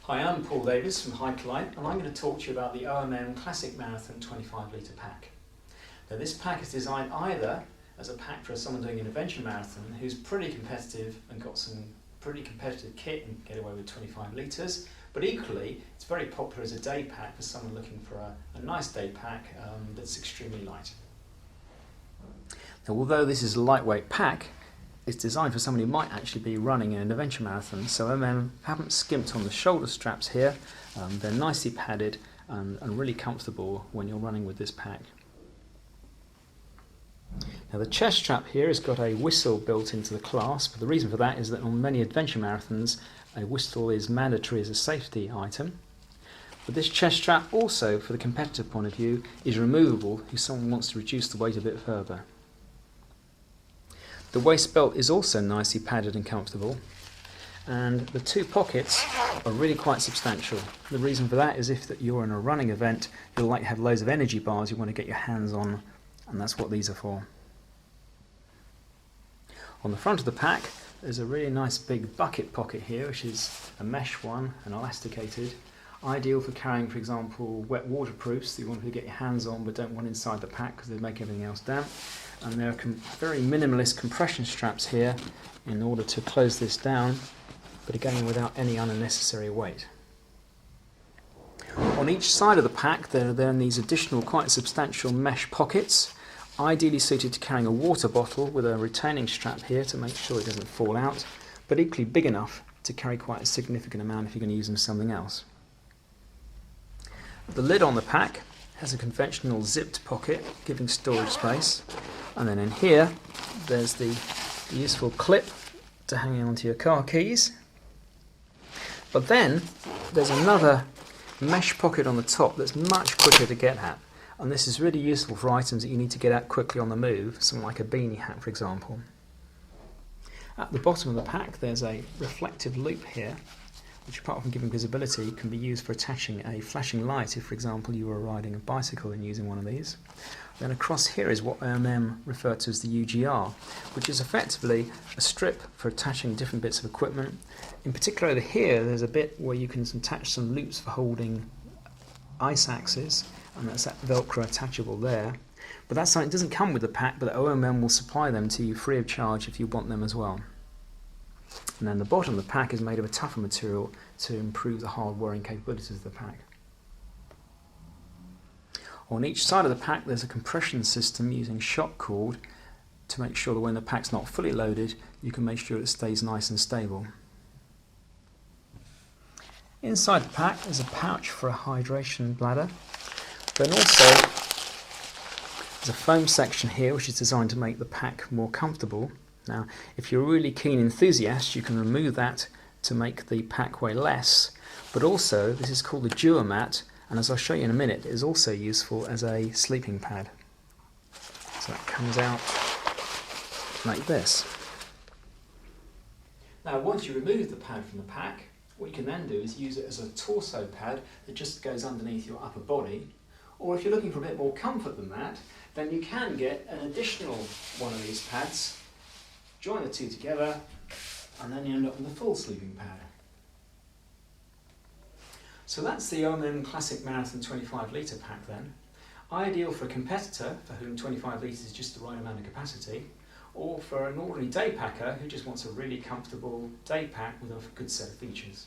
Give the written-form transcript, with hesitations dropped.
Hi, I'm Paul Davis from Highlight, and I'm going to talk to you about the OMM Classic Marathon 25 litre pack. Now, this pack is designed either as a pack for someone doing an adventure marathon who's pretty competitive and got some pretty competitive kit and get away with 25 litres, but equally it's very popular as a day pack for someone looking for a nice day pack that's extremely light. Now, although this is a lightweight pack, it's designed for somebody who might actually be running an adventure marathon, so OMM haven't skimped on the shoulder straps here. They're nicely padded and really comfortable when you're running with this pack. Now, the chest strap here has got a whistle built into the clasp. The reason for that is that on many adventure marathons a whistle is mandatory as a safety item. But this chest strap also, for the competitive point of view, is removable if someone wants to reduce the weight a bit further. The waist belt is also nicely padded and comfortable, and the two pockets are really quite substantial. The reason for that is if you're in a running event, you'll like to have loads of energy bars you want to get your hands on, and that's what these are for. On the front of the pack there's a really nice big bucket pocket here, which is a mesh one and elasticated, ideal for carrying, for example, wet waterproofs that you want to get your hands on but don't want inside the pack because they make everything else damp. And there are very minimalist compression straps here in order to close this down, but again without any unnecessary weight. On each side of the pack there are then these additional quite substantial mesh pockets, ideally suited to carrying a water bottle with a retaining strap here to make sure it doesn't fall out, but equally big enough to carry quite a significant amount if you're going to use them for something else. The lid on the pack has a conventional zipped pocket giving storage space, and then in here there's the useful clip to hang onto your car keys. But then there's another mesh pocket on the top that's much quicker to get at, and this is really useful for items that you need to get at quickly on the move, something like a beanie hat for example. At the bottom of the pack there's a reflective loop here, which apart from giving visibility can be used for attaching a flashing light if, for example, you were riding a bicycle and using one of these. Then across here is what OMM refer to as the UGR, which is effectively a strip for attaching different bits of equipment. In particular over here there's a bit where you can attach some loops for holding ice axes, and that's that Velcro attachable there. But that's something that doesn't come with the pack, but OMM will supply them to you free of charge if you want them as well. And then the bottom of the pack is made of a tougher material to improve the hard wearing capabilities of the pack. On each side of the pack there's a compression system using shock cord to make sure that when the pack's not fully loaded you can make sure it stays nice and stable. Inside the pack there's a pouch for a hydration bladder. Then also there's a foam section here which is designed to make the pack more comfortable. Now, if you're a really keen enthusiast, you can remove that to make the pack weigh less, but also this is called the Dura mat, and as I'll show you in a minute, it is also useful as a sleeping pad. So that comes out like this. Now, once you remove the pad from the pack, what you can then do is use it as a torso pad that just goes underneath your upper body, or if you're looking for a bit more comfort than that, then you can get an additional one of these pads, join the two together, and then you end up with a full sleeping pad. So that's the OMM Classic Marathon 25 litre pack then. Ideal for a competitor for whom 25 litres is just the right amount of capacity, or for an ordinary day packer who just wants a really comfortable day pack with a good set of features.